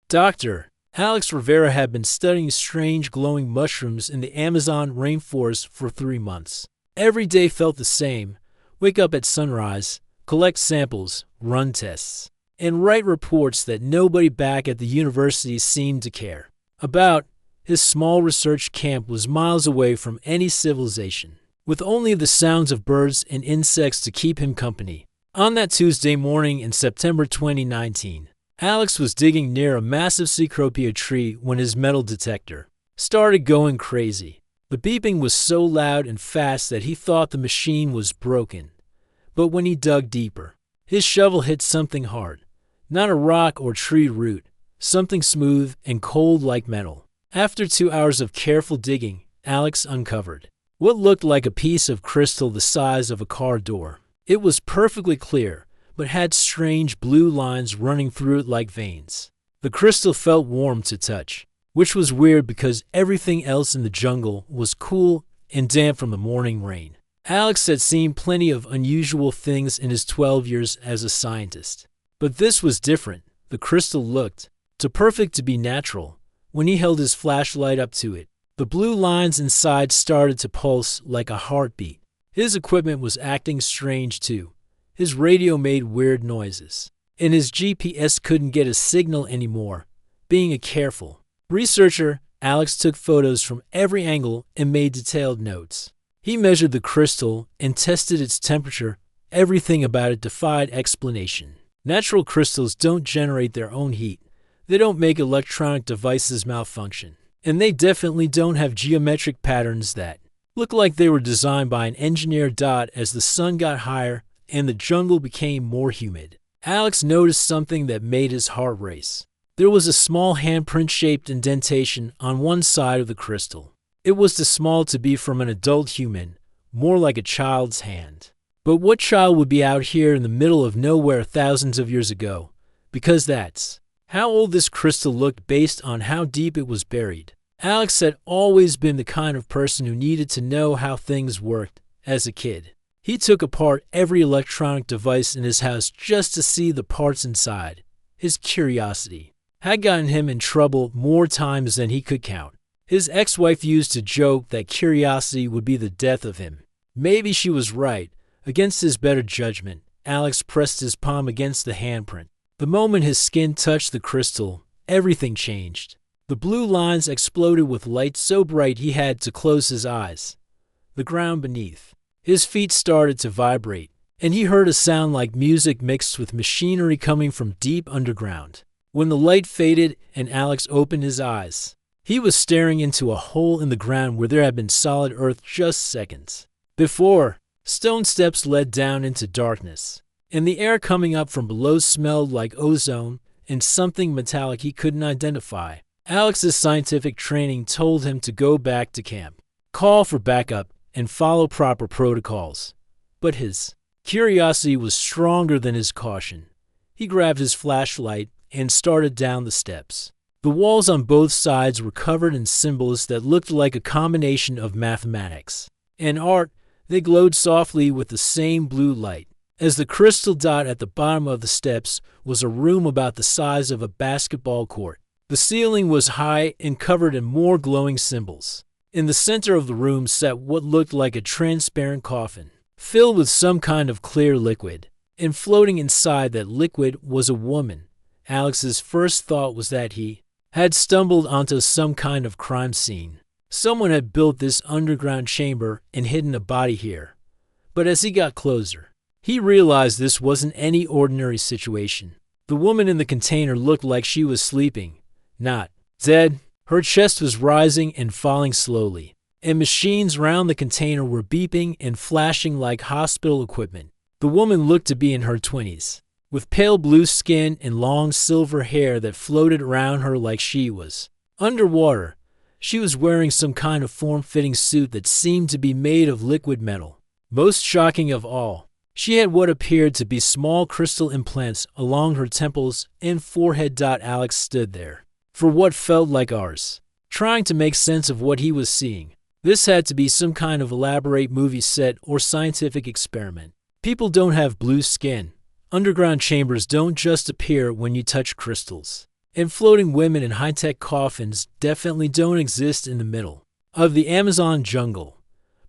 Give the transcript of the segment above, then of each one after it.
Doctor Alex Rivera had been studying strange glowing mushrooms in the Amazon rainforest for 3 months. Every day felt the same: wake up at sunrise, collect samples, run tests, and write reports that nobody back at the university seemed to care about. His small research camp was miles away from any civilization, with only the sounds of birds and insects to keep him company. On that Tuesday morning in September 2019, Alex was digging near a massive cecropia tree when his metal detector started going crazy. The beeping was so loud and fast that he thought the machine was broken. But when he dug deeper, his shovel hit something hard. Not a rock or tree root, something smooth and cold like metal. After 2 hours of careful digging, Alex uncovered what looked like a piece of crystal the size of a car door. It was perfectly clear, but had strange blue lines running through it like veins. The crystal felt warm to touch, which was weird because everything else in the jungle was cool and damp from the morning rain. Alex had seen plenty of unusual things in his 12 years as a scientist, but this was different. The crystal looked too perfect to be natural. When he held his flashlight up to it, the blue lines inside started to pulse like a heartbeat. His equipment was acting strange too. His radio made weird noises, and his GPS couldn't get a signal anymore. Being a careful researcher, Alex took photos from every angle and made detailed notes. He measured the crystal and tested its temperature. Everything about it defied explanation. Natural crystals don't generate their own heat. They don't make electronic devices malfunction. And they definitely don't have geometric patterns that look like they were designed by an engineer. As the sun got higher and the jungle became more humid, Alex noticed something that made his heart race. There was a small handprint-shaped indentation on one side of the crystal. It was too small to be from an adult human, more like a child's hand. But what child would be out here in the middle of nowhere thousands of years ago? Because that's how old this crystal looked based on how deep it was buried. Alex had always been the kind of person who needed to know how things worked. As a kid, he took apart every electronic device in his house just to see the parts inside. His curiosity had gotten him in trouble more times than he could count. His ex-wife used to joke that curiosity would be the death of him. Maybe she was right. Against his better judgment, Alex pressed his palm against the handprint. The moment his skin touched the crystal, everything changed. The blue lines exploded with light so bright he had to close his eyes. The ground beneath his feet started to vibrate, and he heard a sound like music mixed with machinery coming from deep underground. When the light faded and Alex opened his eyes, he was staring into a hole in the ground where there had been solid earth just seconds before. Stone steps led down into darkness, and the air coming up from below smelled like ozone and something metallic he couldn't identify. Alex's scientific training told him to go back to camp, call for backup, and follow proper protocols. But his curiosity was stronger than his caution. He grabbed his flashlight and started down the steps. The walls on both sides were covered in symbols that looked like a combination of mathematics and art. They glowed softly with the same blue light. As the crystal dot at the bottom of the steps was a room about the size of a basketball court. The ceiling was high and covered in more glowing symbols. In the center of the room sat what looked like a transparent coffin, filled with some kind of clear liquid. And floating inside that liquid was a woman. Alex's first thought was that he had stumbled onto some kind of crime scene. Someone had built this underground chamber and hidden a body here. But as he got closer, he realized this wasn't any ordinary situation. The woman in the container looked like she was sleeping, not dead. Her chest was rising and falling slowly, and machines round the container were beeping and flashing like hospital equipment. The woman looked to be in her 20s, with pale blue skin and long silver hair that floated around her like she was underwater. She was wearing some kind of form-fitting suit that seemed to be made of liquid metal. Most shocking of all, she had what appeared to be small crystal implants along her temples and forehead. Alex stood there for what felt like hours, trying to make sense of what he was seeing. This had to be some kind of elaborate movie set or scientific experiment. People don't have blue skin. Underground chambers don't just appear when you touch crystals. And floating women in high-tech coffins definitely don't exist in the middle of the Amazon jungle.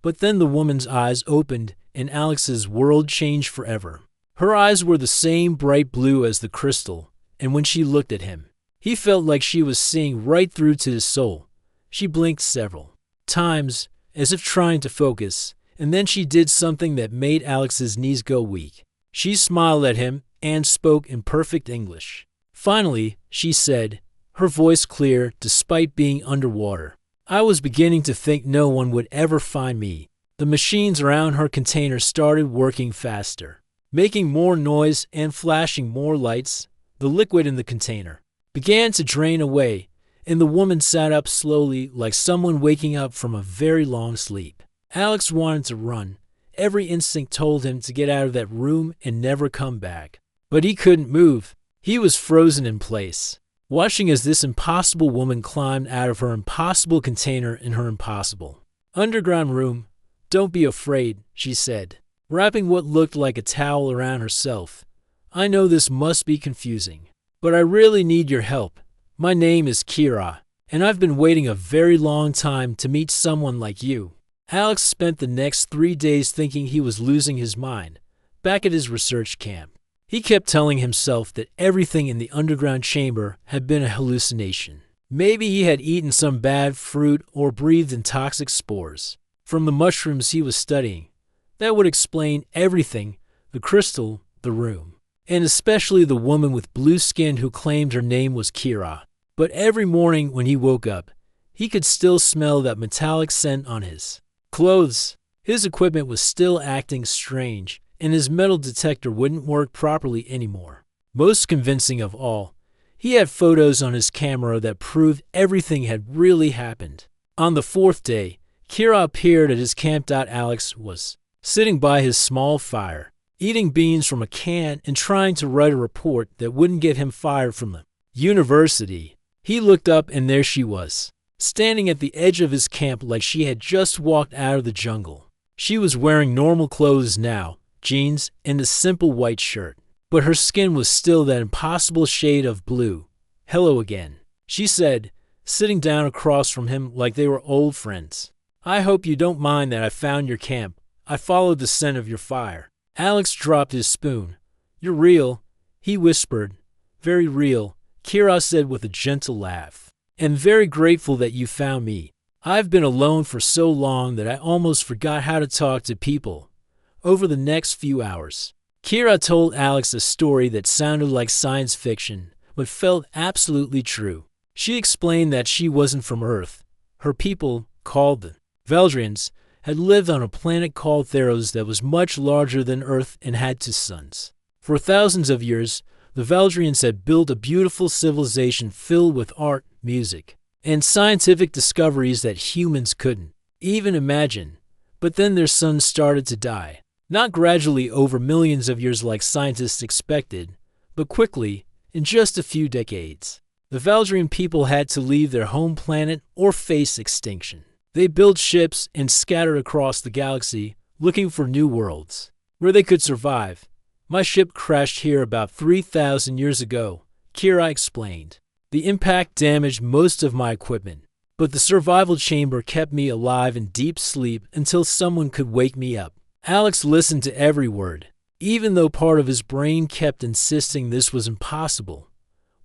But then the woman's eyes opened and Alex's world changed forever. Her eyes were the same bright blue as the crystal, and when she looked at him, he felt like she was seeing right through to his soul. She blinked several times, as if trying to focus, and then she did something that made Alex's knees go weak. She smiled at him and spoke in perfect English. Finally, she said, her voice clear despite being underwater, "I was beginning to think no one would ever find me." The machines around her container started working faster, making more noise and flashing more lights. The liquid in the container began to drain away, and the woman sat up slowly like someone waking up from a very long sleep. Alex wanted to run. Every instinct told him to get out of that room and never come back. But he couldn't move. He was frozen in place, watching as this impossible woman climbed out of her impossible container in her impossible underground room. "Don't be afraid," she said, wrapping what looked like a towel around herself. "I know this must be confusing, but I really need your help. My name is Kira, and I've been waiting a very long time to meet someone like you." Alex spent the next 3 days thinking he was losing his mind, back at his research camp. He kept telling himself that everything in the underground chamber had been a hallucination. Maybe he had eaten some bad fruit or breathed in toxic spores from the mushrooms he was studying. That would explain everything: the crystal, the room, and especially the woman with blue skin who claimed her name was Kira. But every morning when he woke up, he could still smell that metallic scent on his clothes. His equipment was still acting strange, and his metal detector wouldn't work properly anymore. Most convincing of all, he had photos on his camera that proved everything had really happened. On the 4th day, Kira appeared at his camp. Alex was sitting by his small fire, eating beans from a can and trying to write a report that wouldn't get him fired from the university. He looked up and there she was, standing at the edge of his camp like she had just walked out of the jungle. She was wearing normal clothes now, jeans and a simple white shirt, but her skin was still that impossible shade of blue. "Hello again," she said, sitting down across from him like they were old friends. "I hope you don't mind that I found your camp. I followed the scent of your fire." Alex dropped his spoon. "You're real," he whispered. "Very real," Kira said with a gentle laugh. "And very grateful that you found me. I've been alone for so long that I almost forgot how to talk to people." Over the next few hours, Kira told Alex a story that sounded like science fiction, but felt absolutely true. She explained that she wasn't from Earth. Her people, called the Veldrians, had lived on a planet called Theros that was much larger than Earth and had 2 suns. For thousands of years, the Veldrians had built a beautiful civilization filled with art, music, and scientific discoveries that humans couldn't even imagine. But then their suns started to die. Not gradually over millions of years like scientists expected, but quickly, in just a few decades. The Veldrian people had to leave their home planet or face extinction. They built ships and scattered across the galaxy, looking for new worlds where they could survive. "My ship crashed here about 3,000 years ago," Kira explained. "The impact damaged most of my equipment, but the survival chamber kept me alive in deep sleep until someone could wake me up." Alex listened to every word, even though part of his brain kept insisting this was impossible.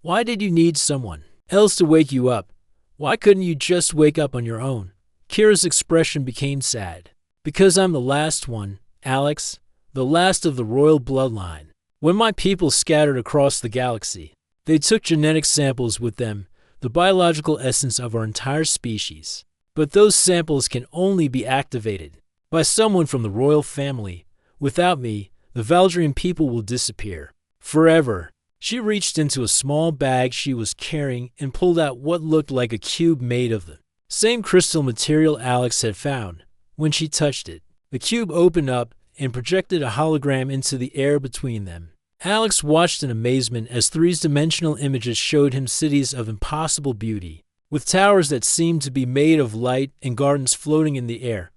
Why did you need someone else to wake you up? Why couldn't you just wake up on your own? Kira's expression became sad. "Because I'm the last one, Alex, the last of the royal bloodline. When my people scattered across the galaxy, they took genetic samples with them, the biological essence of our entire species. But those samples can only be activated by someone from the royal family. Without me, the Valdrian people will disappear forever." She reached into a small bag she was carrying and pulled out what looked like a cube made of the same crystal material Alex had found. When she touched it, the cube opened up and projected a hologram into the air between them. Alex watched in amazement as 3-dimensional images showed him cities of impossible beauty, with towers that seemed to be made of light and gardens floating in the air.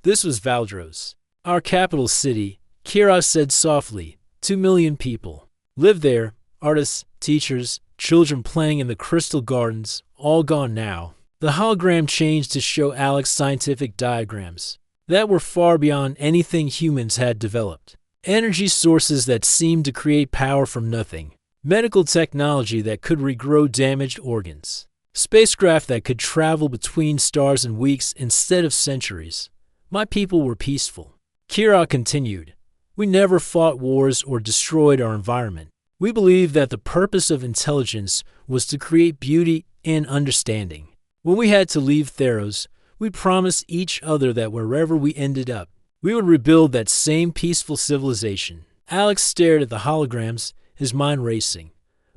"This was Valdros, our capital city," Kira said softly. 2 million people lived there: artists, teachers, children playing in the crystal gardens, all gone now. The hologram changed to show Alex scientific diagrams that were far beyond anything humans had developed. Energy sources that seemed to create power from nothing. Medical technology that could regrow damaged organs. Spacecraft that could travel between stars in weeks instead of centuries. My people were peaceful. Kira continued. We never fought wars or destroyed our environment. We believed that the purpose of intelligence was to create beauty and understanding. When we had to leave Theros, we promised each other that wherever we ended up, we would rebuild that same peaceful civilization. Alex stared at the holograms, his mind racing.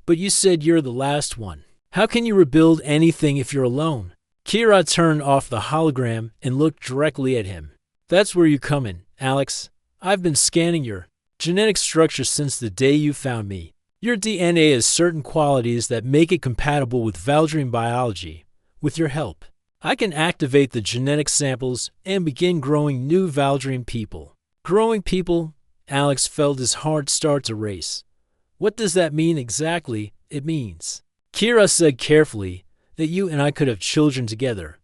But you said you're the last one. How can you rebuild anything if you're alone? Kira turned off the hologram and looked directly at him. That's where you come in, Alex. I've been scanning your genetic structure since the day you found me. Your DNA has certain qualities that make it compatible with Valdrian biology. With your help, I can activate the genetic samples and begin growing new Valdrian people. Growing people? Alex felt his heart start to race. What does that mean exactly? It means, Kira said carefully, that you and I could have children together.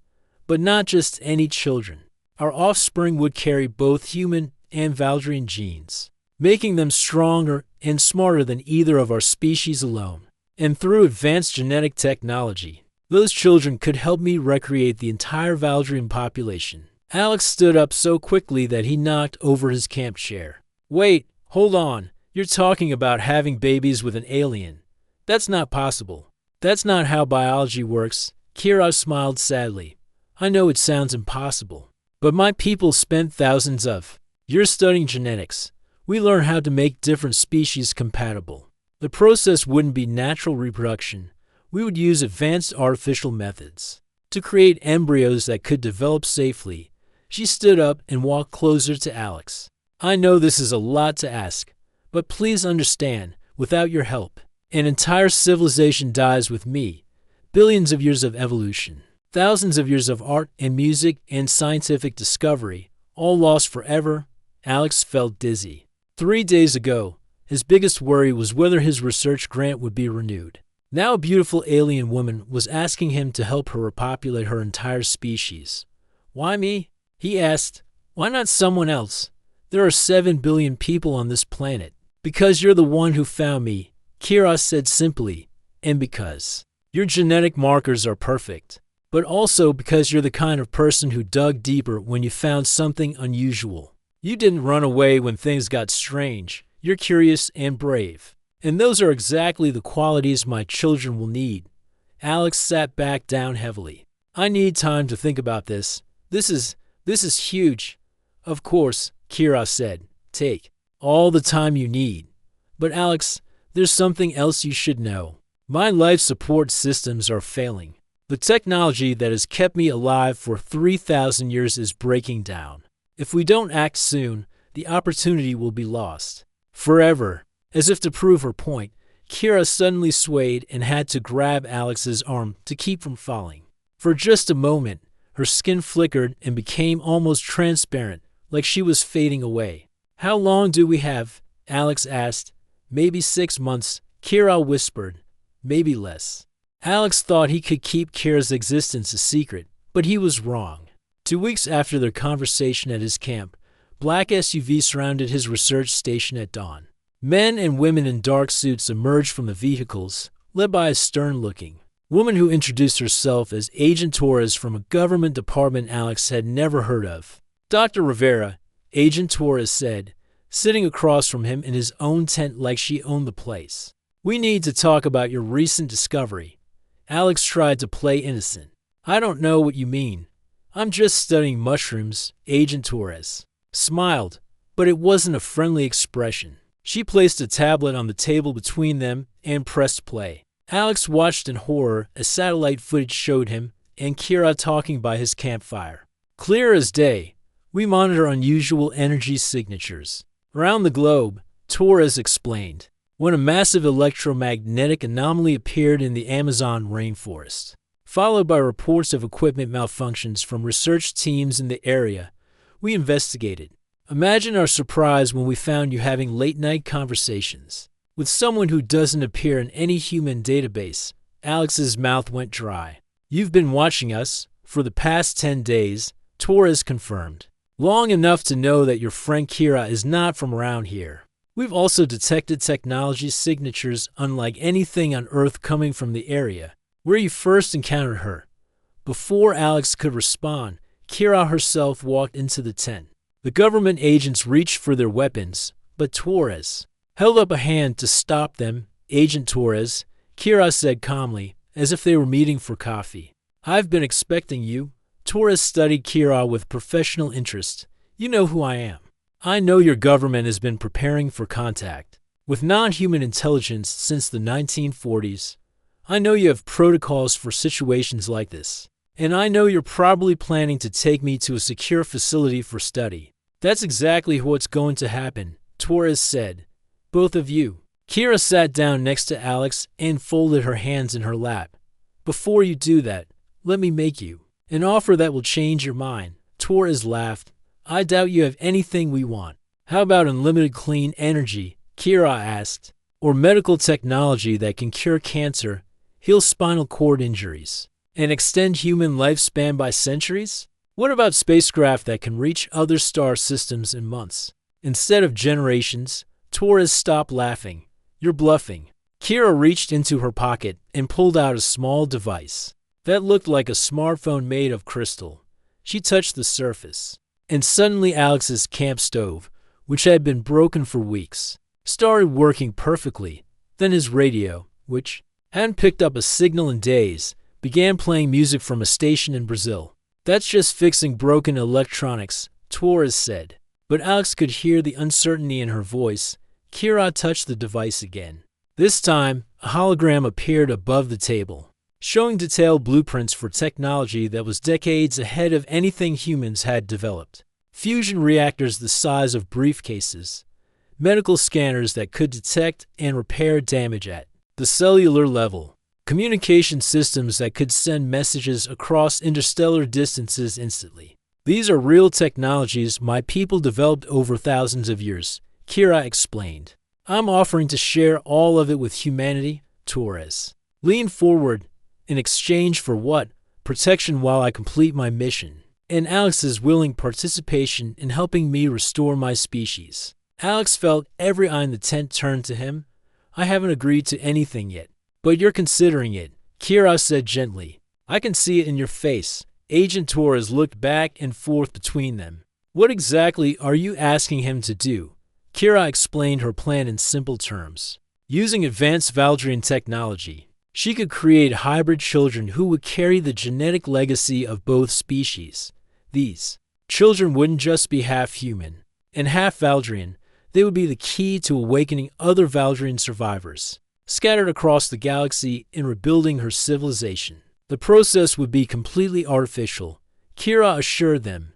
But not just any children. Our offspring would carry both human and Valdrian genes, making them stronger and smarter than either of our species alone. And through advanced genetic technology, those children could help me recreate the entire Valdrian population. Alex stood up so quickly that he knocked over his camp chair. Wait, hold on. You're talking about having babies with an alien. That's not possible. That's not how biology works. Kira smiled sadly. I know it sounds impossible, but my people spent thousands of years studying genetics. We learn how to make different species compatible. The process wouldn't be natural reproduction. We would use advanced artificial methods to create embryos that could develop safely. She stood up and walked closer to Alex. I know this is a lot to ask, but please understand, without your help, an entire civilization dies with me. Billions of years of evolution, thousands of years of art and music and scientific discovery, all lost forever. Alex felt dizzy. 3 days ago, his biggest worry was whether his research grant would be renewed. Now a beautiful alien woman was asking him to help her repopulate her entire species. Why me? He asked. Why not someone else? There are 7 billion people on this planet. Because you're the one who found me, Kira said simply, and because your genetic markers are perfect, but also because you're the kind of person who dug deeper when you found something unusual. You didn't run away when things got strange. You're curious and brave. And those are exactly the qualities my children will need. Alex sat back down heavily. I need time to think about this. This is huge. Of course, Kira said. Take all the time you need. But Alex, there's something else you should know. My life support systems are failing. The technology that has kept me alive for 3,000 years is breaking down. If we don't act soon, the opportunity will be lost. Forever. As if to prove her point, Kira suddenly swayed and had to grab Alex's arm to keep from falling. For just a moment, her skin flickered and became almost transparent, like she was fading away. How long do we have? Alex asked. Maybe 6 months, Kira whispered. Maybe less. Alex thought he could keep Kira's existence a secret, but he was wrong. 2 weeks after their conversation at his camp, black SUVs surrounded his research station at dawn. Men and women in dark suits emerged from the vehicles, led by a stern-looking woman who introduced herself as Agent Torres from a government department Alex had never heard of. Dr. Rivera, Agent Torres said, sitting across from him in his own tent like she owned the place. We need to talk about your recent discovery. Alex tried to play innocent. I don't know what you mean. I'm just studying mushrooms, Agent Torres smiled, but it wasn't a friendly expression. She placed a tablet on the table between them and pressed play. Alex watched in horror as satellite footage showed him and Kira talking by his campfire. Clear as day, we monitor unusual energy signatures. Around the globe, Torres explained, when a massive electromagnetic anomaly appeared in the Amazon rainforest, followed by reports of equipment malfunctions from research teams in the area, we investigated. Imagine our surprise when we found you having late-night conversations. with someone who doesn't appear in any human database. Alex's mouth went dry. You've been watching us for the past 10 days, Torres confirmed. Long enough to know that your friend Kira is not from around here. We've also detected technology signatures unlike anything on Earth coming from the area where you first encountered her. Before Alex could respond, Kira herself walked into the tent. The government agents reached for their weapons, but Torres held up a hand to stop them. Agent Torres, Kira said calmly, as if they were meeting for coffee. I've been expecting you. Torres studied Kira with professional interest. You know who I am. I know your government has been preparing for contact with non-human intelligence since the 1940s. I know you have protocols for situations like this. And I know you're probably planning to take me to a secure facility for study. That's exactly what's going to happen, Torres said. Both of you. Kira sat down next to Alex and folded her hands in her lap. Before you do that, let me make you an offer that will change your mind. Torres laughed. I doubt you have anything we want. How about unlimited clean energy? Kira asked. Or medical technology that can cure cancer, heal spinal cord injuries, and extend human lifespan by centuries? What about spacecraft that can reach other star systems in months instead of generations? Torres stopped laughing. You're bluffing. Kira reached into her pocket and pulled out a small device that looked like a smartphone made of crystal. She touched the surface, and suddenly Alex's camp stove, which had been broken for weeks, started working perfectly. Then his radio, which hadn't picked up a signal in days, began playing music from a station in Brazil. That's just fixing broken electronics, Torres said. But Alex could hear the uncertainty in her voice. Kira touched the device again. This time, a hologram appeared above the table, showing detailed blueprints for technology that was decades ahead of anything humans had developed. Fusion reactors the size of briefcases, medical scanners that could detect and repair damage at the cellular level, communication systems that could send messages across interstellar distances instantly. These are real technologies my people developed over thousands of years, Kira explained. I'm offering to share all of it with humanity, Torres leaned forward. In exchange for what? Protection while I complete my mission, and Alex's willing participation in helping me restore my species. Alex felt every eye in the tent turn to him. I haven't agreed to anything yet, but you're considering it, Kira said gently. I can see it in your face. Agent Torres looked back and forth between them. What exactly are you asking him to do? Kira explained her plan in simple terms. Using advanced Valdrian technology, she could create hybrid children who would carry the genetic legacy of both species. These children wouldn't just be half human and half Valdrian. They would be the key to awakening other Valdrian survivors scattered across the galaxy and rebuilding her civilization. The process would be completely artificial, Kira assured them.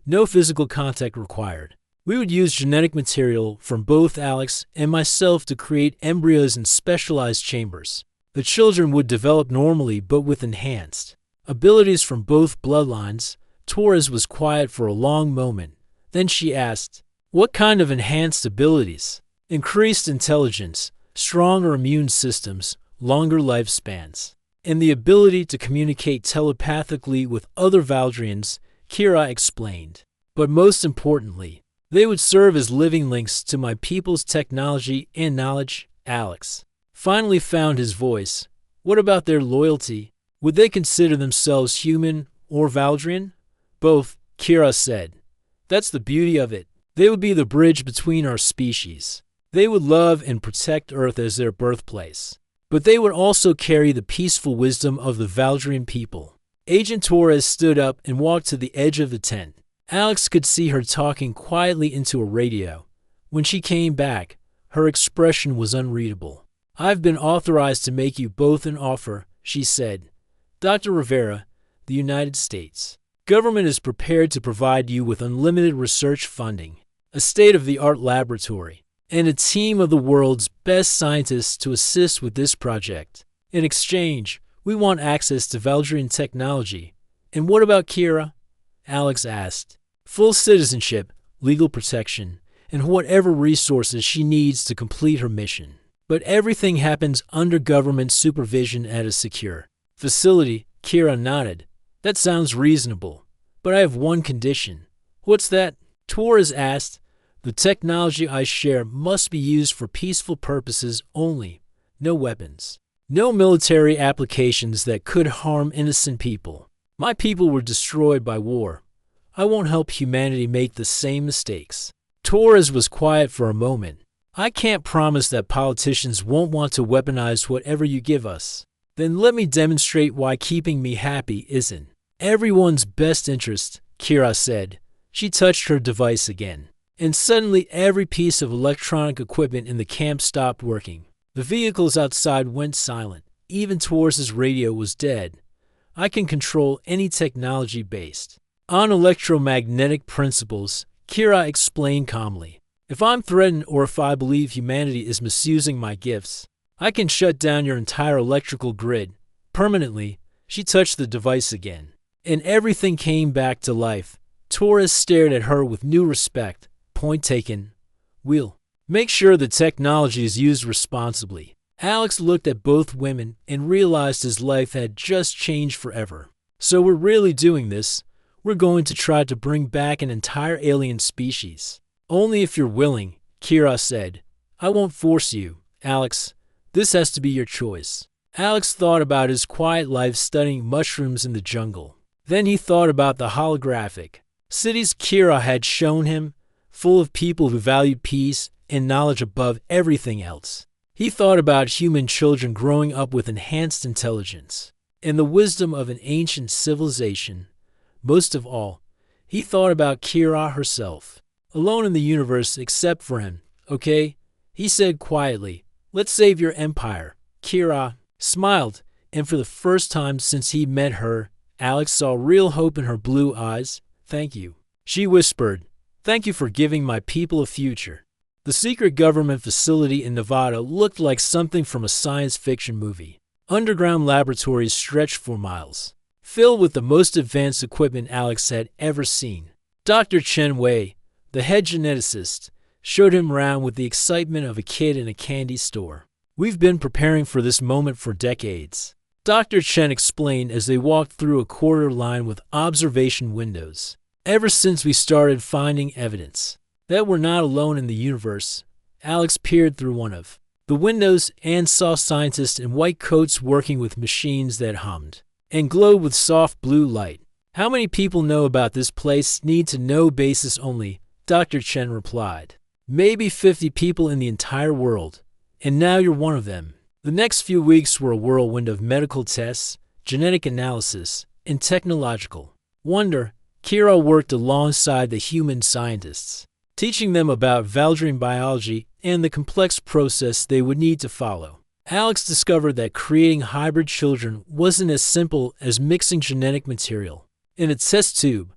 No physical contact required. We would use genetic material from both Alex and myself to create embryos in specialized chambers. The children would develop normally but with enhanced abilities from both bloodlines. Torres was quiet for a long moment. Then she asked, what kind of enhanced abilities? Increased intelligence, stronger immune systems, longer lifespans, and the ability to communicate telepathically with other Valdrians, Kira explained. But most importantly, they would serve as living links to my people's technology and knowledge. Alex finally found his voice. What about their loyalty? Would they consider themselves human or Valdrian? Both, Kira said. That's the beauty of it. They would be the bridge between our species. They would love and protect Earth as their birthplace. But they would also carry the peaceful wisdom of the Valdrian people. Agent Torres stood up and walked to the edge of the tent. Alex could see her talking quietly into a radio. When she came back, her expression was unreadable. I've been authorized to make you both an offer, she said. Dr. Rivera, the United States government is prepared to provide you with unlimited research funding, a state-of-the-art laboratory, and a team of the world's best scientists to assist with this project. In exchange, we want access to Valdrian technology. And what about Kira? Alex asked. Full citizenship, legal protection, and whatever resources she needs to complete her mission. but everything happens under government supervision at a secure facility. Kira nodded. That sounds reasonable, but I have one condition. What's that? Torres asked. The technology I share must be used for peaceful purposes only. No weapons. No military applications that could harm innocent people. My people were destroyed by war. I won't help humanity make the same mistakes. Torres was quiet for a moment. I can't promise that politicians won't want to weaponize whatever you give us. Then let me demonstrate why keeping me happy isn't everyone's best interest, Kira said. She touched her device again, and suddenly every piece of electronic equipment in the camp stopped working. The vehicles outside went silent. Even Torres's radio was dead. I can control any technology based on electromagnetic principles, Kira explained calmly. If I'm threatened or if I believe humanity is misusing my gifts, I can shut down your entire electrical grid permanently. She touched the device again, and everything came back to life. Torres stared at her with new respect. Point taken. We'll make sure the technology is used responsibly. Alex looked at both women and realized his life had just changed forever. So we're really doing this. We're going to try to bring back an entire alien species. Only if you're willing, Kira said. I won't force you, Alex. This has to be your choice. Alex thought about his quiet life studying mushrooms in the jungle. Then he thought about the holographic cities Kira had shown him, full of people who valued peace and knowledge above everything else. He thought about human children growing up with enhanced intelligence and the wisdom of an ancient civilization. Most of all, he thought about Kira herself, alone in the universe except for him. Okay, he said quietly. Let's save your empire. Kira smiled, and for the first time since he met her, Alex saw real hope in her blue eyes. Thank you, she whispered. Thank you for giving my people a future. The secret government facility in Nevada looked like something from a science fiction movie. Underground laboratories stretched for miles, filled with the most advanced equipment Alex had ever seen. Dr. Chen Wei, the head geneticist, showed him around with the excitement of a kid in a candy store. We've been preparing for this moment for decades, Dr. Chen explained as they walked through a corridor lined with observation windows. Ever since we started finding evidence that we're not alone in the universe, Alex peered through one of the windows and saw scientists in white coats working with machines that hummed and glowed with soft blue light. How many people know about this place? Need to know basis only, Dr. Chen replied. Maybe 50 people in the entire world, and now you're one of them. The next few weeks were a whirlwind of medical tests, genetic analysis, and technological wonder. Kira worked alongside the human scientists, teaching them about Valdrian biology and the complex process they would need to follow. Alex discovered that creating hybrid children wasn't as simple as mixing genetic material in a test tube.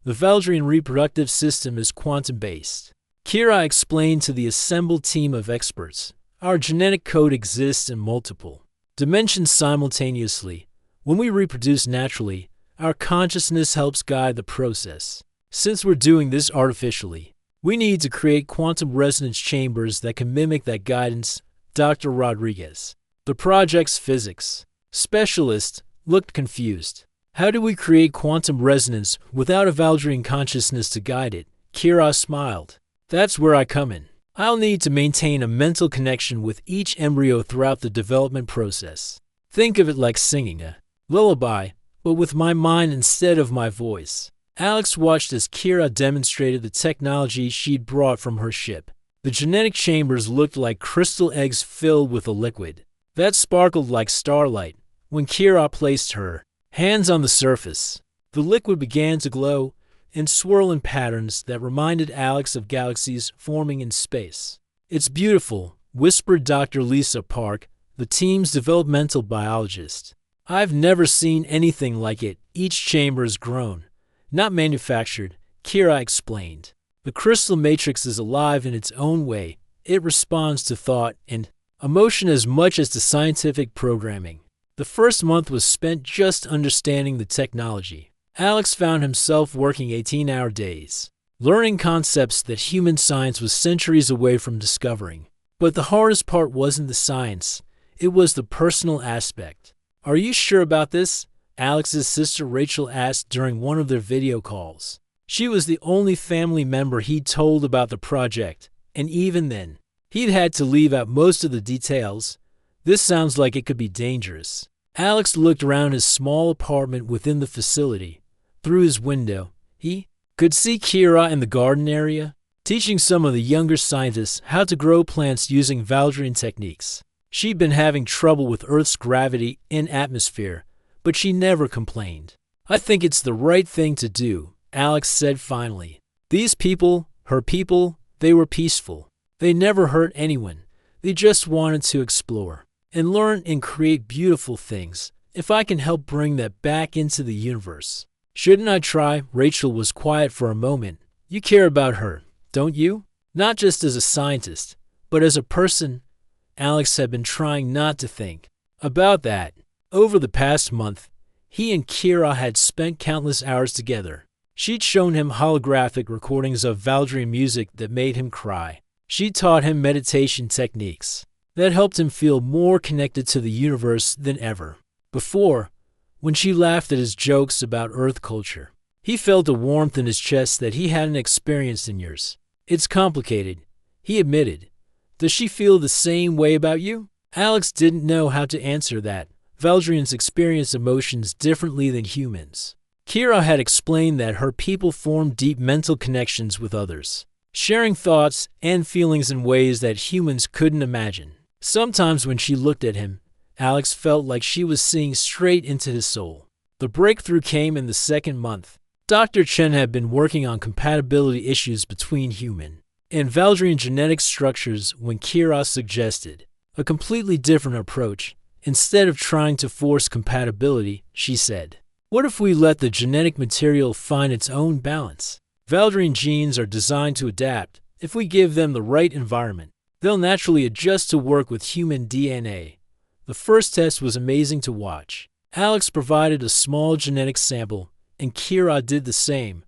The Valdrian reproductive system is quantum-based. Kira explained to the assembled team of experts, our genetic code exists in multiple dimensions simultaneously. When we reproduce naturally, our consciousness helps guide the process. Since we're doing this artificially, we need to create quantum resonance chambers that can mimic that guidance. Dr. Rodriguez, the project's physics specialist, looked confused. How do we create quantum resonance without a Valdrian consciousness to guide it? Kira smiled. That's where I come in. I'll need to maintain a mental connection with each embryo throughout the development process. Think of it like singing a lullaby, but with my mind instead of my voice. Alex watched as Kira demonstrated the technology she'd brought from her ship. The genetic chambers looked like crystal eggs filled with a liquid that sparkled like starlight. When Kira placed her hands on the surface, the liquid began to glow and swirl in patterns that reminded Alex of galaxies forming in space. It's beautiful, whispered Dr. Lisa Park, the team's developmental biologist. I've never seen anything like it. Each chamber is grown, not manufactured, Kira explained. The crystal matrix is alive in its own way. It responds to thought and emotion as much as to scientific programming. The first month was spent just understanding the technology. Alex found himself working 18-hour days, learning concepts that human science was centuries away from discovering. But the hardest part wasn't the science. It was the personal aspect. "Are you sure about this?" Alex's sister Rachel asked during one of their video calls. She was the only family member he'd told about the project, and even then, he'd had to leave out most of the details. "This sounds like it could be dangerous." Alex looked around his small apartment within the facility. Through his window, he could see Kira in the garden area, teaching some of the younger scientists how to grow plants using Valdrian techniques. She'd been having trouble with Earth's gravity and atmosphere, but she never complained. "I think it's the right thing to do," Alex said finally. "These people, her people, they were peaceful. They never hurt anyone. They just wanted to explore and learn and create beautiful things. If I can help bring that back into the universe, shouldn't I try?" Rachel was quiet for a moment. "You care about her, don't you? Not just as a scientist, but as a person." Alex had been trying not to think about that. Over the past month, he and Kira had spent countless hours together. She'd shown him holographic recordings of Valdrian music that made him cry. She taught him meditation techniques that helped him feel more connected to the universe than ever before. When she laughed at his jokes about Earth culture, he felt a warmth in his chest that he hadn't experienced in years. "It's complicated," he admitted. "Does she feel the same way about you?" Alex didn't know how to answer that. Valdrians experience emotions differently than humans. Kira had explained that her people form deep mental connections with others, sharing thoughts and feelings in ways that humans couldn't imagine. Sometimes when she looked at him, Alex felt like she was seeing straight into his soul. The breakthrough came in the second month. Dr. Chen had been working on compatibility issues between human and Valdrian genetic structures when Kira suggested a completely different approach. Instead of trying to force compatibility, she said, "What if we let the genetic material find its own balance? Valdrian genes are designed to adapt. If we give them the right environment, they'll naturally adjust to work with human DNA." The first test was amazing to watch. Alex provided a small genetic sample, and Kira did the same.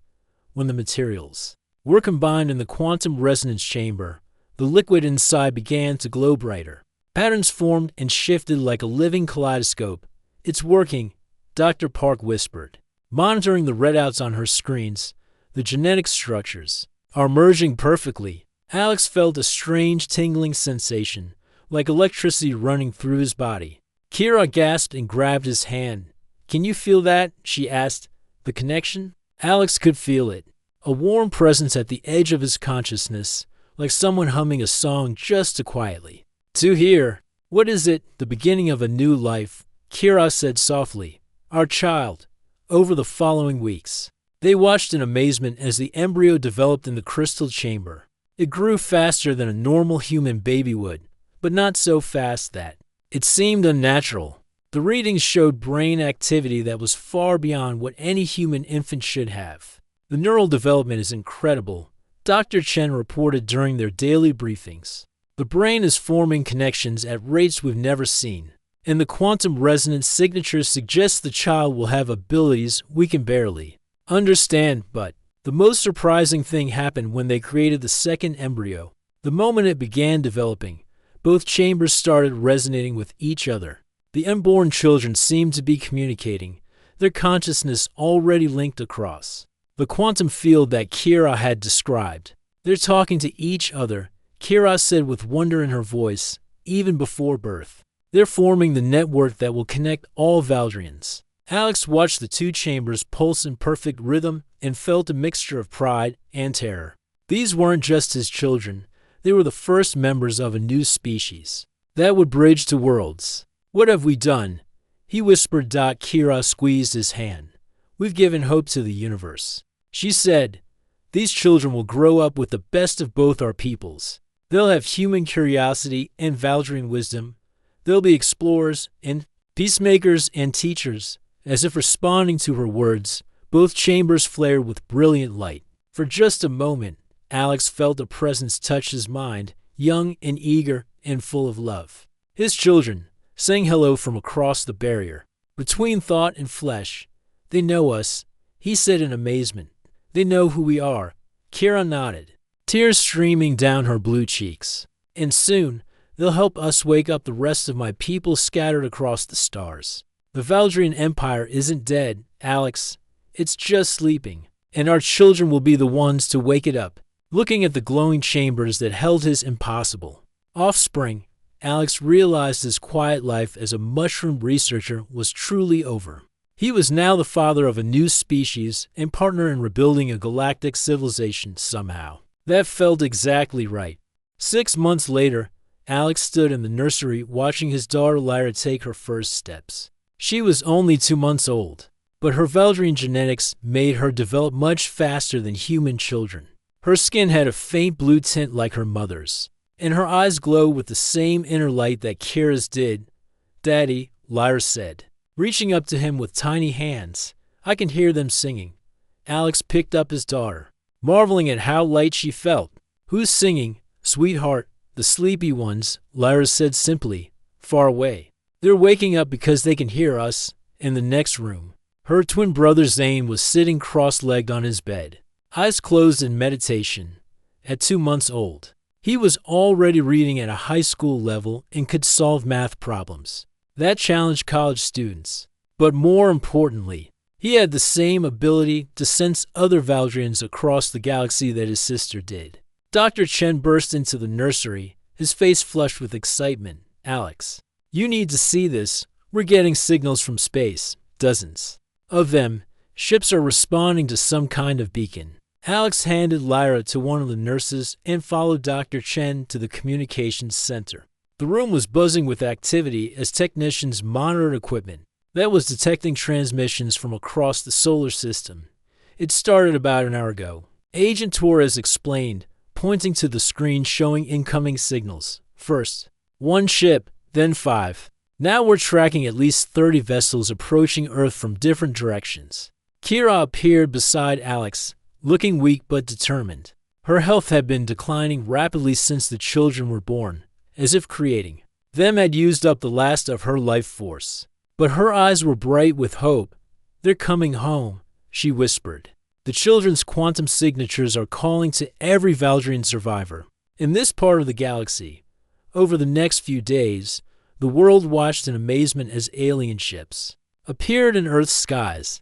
When the materials were combined in the quantum resonance chamber, the liquid inside began to glow brighter. Patterns formed and shifted like a living kaleidoscope. "It's working," Dr. Park whispered, monitoring the readouts on her screens. "The genetic structures are merging perfectly." Alex felt a strange tingling sensation, like electricity running through his body. Kira gasped and grabbed his hand. "Can you feel that?" she asked. "The connection?" Alex could feel it, a warm presence at the edge of his consciousness, like someone humming a song just too quietly to hear. "What is it?" "The beginning of a new life," Kira said softly. "Our child." Over the following weeks, they watched in amazement as the embryo developed in the crystal chamber. It grew faster than a normal human baby would, but not so fast that it seemed unnatural. The readings showed brain activity that was far beyond what any human infant should have. "The neural development is incredible," Dr. Chen reported during their daily briefings. "The brain is forming connections at rates we've never seen, and the quantum resonance signatures suggest the child will have abilities we can barely understand." But the most surprising thing happened when they created the second embryo. The moment it began developing, both chambers started resonating with each other. The unborn children seemed to be communicating, their consciousness already linked across the quantum field that Kira had described. "They're talking to each other," Kira said with wonder in her voice, "even before birth. They're forming the network that will connect all Valdrians." Alex watched the two chambers pulse in perfect rhythm and felt a mixture of pride and terror. These weren't just his children. They were the first members of a new species that would bridge to worlds. "What have we done?" he whispered. Kira squeezed his hand. "We've given hope to the universe," she said. "These children will grow up with the best of both our peoples. They'll have human curiosity and Valdrian wisdom. They'll be explorers and peacemakers and teachers." As if responding to her words, both chambers flared with brilliant light. For just a moment, Alex felt a presence touch his mind, young and eager and full of love. His children, saying hello from across the barrier between thought and flesh. "They know us," he said in amazement. "They know who we are." Kira nodded, tears streaming down her blue cheeks. And soon, they'll help us wake up the rest of my people scattered across the stars. The Valdrian Empire isn't dead, Alex. It's just sleeping. And our children will be the ones to wake it up. Looking at the glowing chambers that held his impossible offspring, Alex realized his quiet life as a mushroom researcher was truly over. He was now the father of a new species and partner in rebuilding a galactic civilization somehow. That felt exactly right. 6 months later, Alex stood in the nursery watching his daughter Lyra take her first steps. She was only 2 months old, but her Valdrian genetics made her develop much faster than human children. Her skin had a faint blue tint like her mother's, and her eyes glowed with the same inner light that Kira's did. "Daddy," Lyra said, reaching up to him with tiny hands. I can hear them singing. Alex picked up his daughter, marveling at how light she felt. "Who's singing, sweetheart?" "The sleepy ones," Lyra said simply, "far away. They're waking up because they can hear us." In the next room, her twin brother Zane was sitting cross-legged on his bed, eyes closed in meditation. At 2 months old, he was already reading at a high school level and could solve math problems. That challenged college students. But more importantly, he had the same ability to sense other Valdrians across the galaxy that his sister did. Dr. Chen burst into the nursery, his face flushed with excitement. "Alex, you need to see this. We're getting signals from space, dozens of them. Ships are responding to some kind of beacon." Alex handed Lyra to one of the nurses and followed Dr. Chen to the communications center. The room was buzzing with activity as technicians monitored equipment that was detecting transmissions from across the solar system. "It started about an hour ago," Agent Torres explained, pointing to the screen showing incoming signals. "First, 1 ship, then 5. Now we're tracking at least 30 vessels approaching Earth from different directions." Kira appeared beside Alex, looking weak but determined. Her health had been declining rapidly since the children were born, as if creating them had used up the last of her life force. But her eyes were bright with hope. "They're coming home," she whispered. "The children's quantum signatures are calling to every Valdrian survivor in this part of the galaxy." Over the next few days, the world watched in amazement as alien ships appeared in Earth's skies.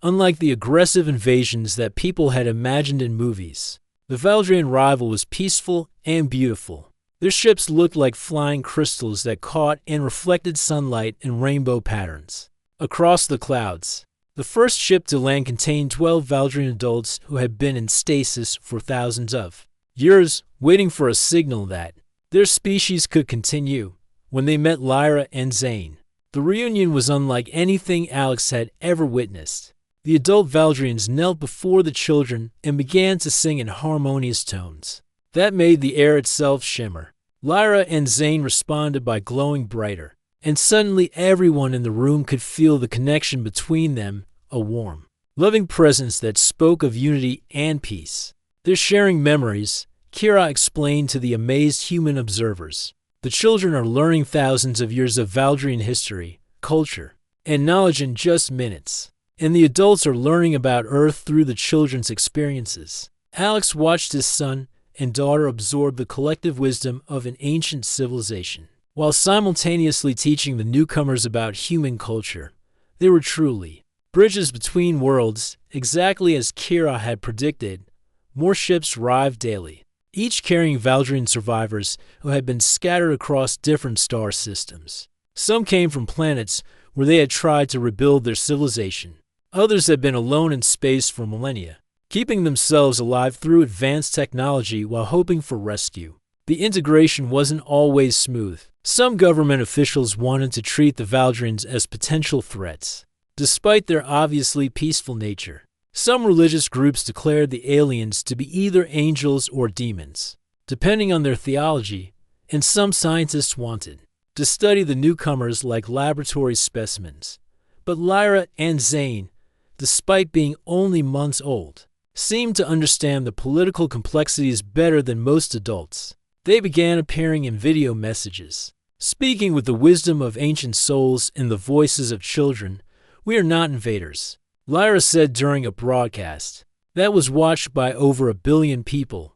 Unlike the aggressive invasions that people had imagined in movies, the Valdrian arrival was peaceful and beautiful. Their ships looked like flying crystals that caught and reflected sunlight in rainbow patterns. Across the clouds, the first ship to land contained 12 Valdrian adults who had been in stasis for thousands of years, waiting for a signal that their species could continue. When they met Lyra and Zane, the reunion was unlike anything Alex had ever witnessed. The adult Valdrians knelt before the children and began to sing in harmonious tones that made the air itself shimmer. Lyra and Zane responded by glowing brighter, and suddenly everyone in the room could feel the connection between them, a warm, loving presence that spoke of unity and peace. They're sharing memories, Kira explained to the amazed human observers. The children are learning thousands of years of Valdrian history, culture, and knowledge in just minutes. And the adults are learning about Earth through the children's experiences. Alex watched his son and daughter absorb the collective wisdom of an ancient civilization, while simultaneously teaching the newcomers about human culture. They were truly bridges between worlds, exactly as Kira had predicted. More ships arrived daily, each carrying Valdrian survivors who had been scattered across different star systems. Some came from planets where they had tried to rebuild their civilization. Others had been alone in space for millennia, keeping themselves alive through advanced technology while hoping for rescue. The integration wasn't always smooth. Some government officials wanted to treat the Valdrians as potential threats, despite their obviously peaceful nature. Some religious groups declared the aliens to be either angels or demons, depending on their theology, and some scientists wanted to study the newcomers like laboratory specimens. But Lyra and Zane, despite being only months old, seemed to understand the political complexities better than most adults. They began appearing in video messages, speaking with the wisdom of ancient souls and the voices of children. "We are not invaders," Lyra said during a broadcast that was watched by over 1 billion people.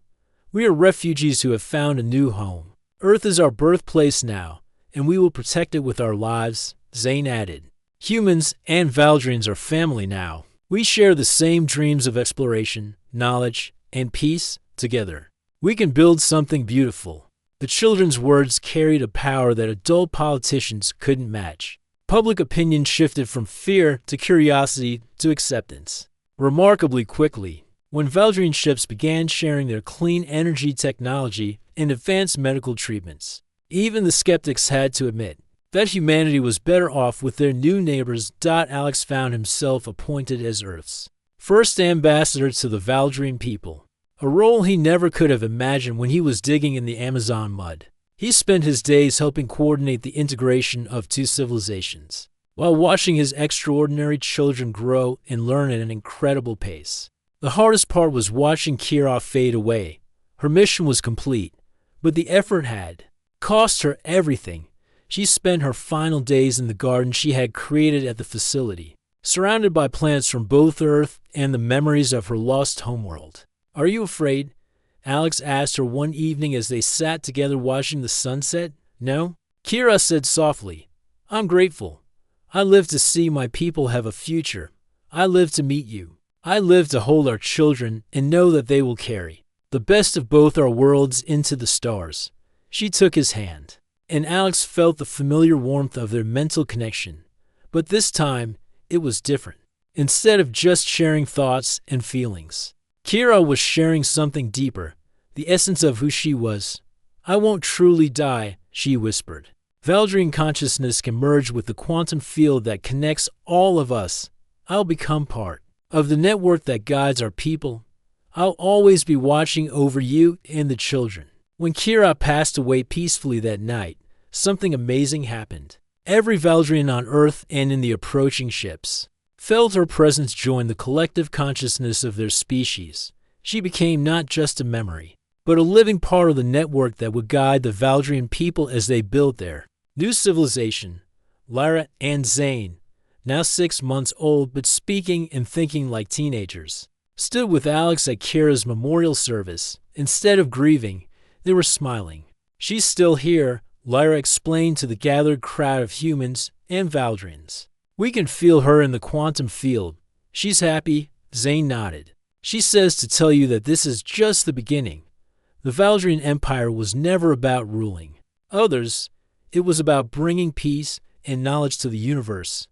"We are refugees who have found a new home. Earth is our birthplace now, and we will protect it with our lives, Zane added. Humans and Valdrians are family now. We share the same dreams of exploration, knowledge, and peace together. We can build something beautiful. The children's words carried a power that adult politicians couldn't match. Public opinion shifted from fear to curiosity to acceptance. Remarkably quickly, when Valdrian ships began sharing their clean energy technology and advanced medical treatments, even the skeptics had to admit that humanity was better off with their new neighbors. Alex found himself appointed as Earth's first ambassador to the Valdrian people, a role he never could have imagined when he was digging in the Amazon mud. He spent his days helping coordinate the integration of two civilizations, while watching his extraordinary children grow and learn at an incredible pace. The hardest part was watching Kira fade away. Her mission was complete, but the effort had cost her everything. She spent her final days in the garden she had created at the facility, surrounded by plants from both Earth and the memories of her lost homeworld. "Are you afraid?" Alex asked her one evening as they sat together watching the sunset. "No," Kira said softly. "I'm grateful. I live to see my people have a future. I live to meet you. I live to hold our children and know that they will carry the best of both our worlds into the stars." She took his hand, and Alex felt the familiar warmth of their mental connection. But this time, it was different. Instead of just sharing thoughts and feelings, Kira was sharing something deeper, the essence of who she was. "I won't truly die," she whispered. "Valdrian consciousness can merge with the quantum field that connects all of us. I'll become part of the network that guides our people. I'll always be watching over you and the children." When Kira passed away peacefully that night, something amazing happened. Every Valdrian on Earth and in the approaching ships felt her presence join the collective consciousness of their species. She became not just a memory, but a living part of the network that would guide the Valdrian people as they built their new civilization. Lyra and Zane, now 6 months old but speaking and thinking like teenagers, stood with Alex at Kira's memorial service. Instead of grieving, they were smiling. "She's still here," Lyra explained to the gathered crowd of humans and Valdrians. "We can feel her in the quantum field. She's happy," Zane nodded. "She says to tell you that this is just the beginning. The Valdrian Empire was never about ruling others. It was about bringing peace and knowledge to the universe.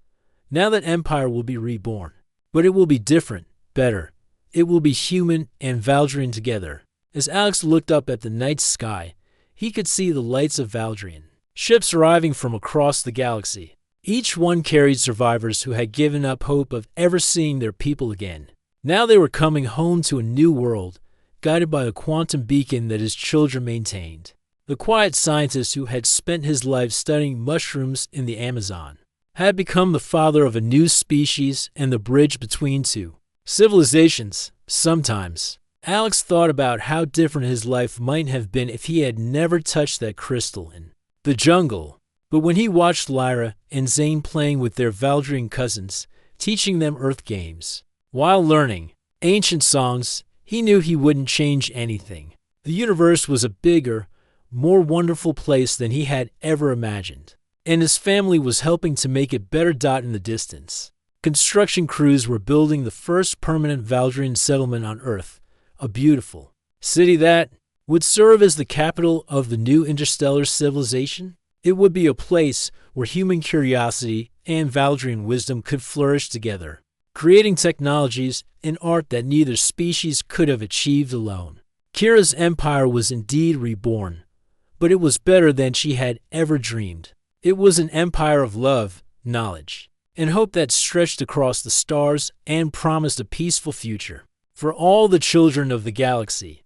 Now that Empire will be reborn. But it will be different, better. It will be human and Valdrian together." As Alex looked up at the night sky, he could see the lights of Valdrian ships arriving from across the galaxy. Each one carried survivors who had given up hope of ever seeing their people again. Now they were coming home to a new world, guided by the quantum beacon that his children maintained. The quiet scientist who had spent his life studying mushrooms in the Amazon had become the father of a new species and the bridge between two civilizations. Sometimes Alex thought about how different his life might have been if he had never touched that crystal in the jungle. But when he watched Lyra and Zane playing with their Valdrian cousins, teaching them Earth games, while learning ancient songs, he knew he wouldn't change anything. The universe was a bigger, more wonderful place than he had ever imagined, and his family was helping to make it better. In the distance, construction crews were building the first permanent Valdrian settlement on Earth, a beautiful city that would serve as the capital of the new interstellar civilization. It would be a place where human curiosity and Valdrian wisdom could flourish together, creating technologies and art that neither species could have achieved alone. Kira's empire was indeed reborn, but it was better than she had ever dreamed. It was an empire of love, knowledge, and hope that stretched across the stars and promised a peaceful future for all the children of the galaxy.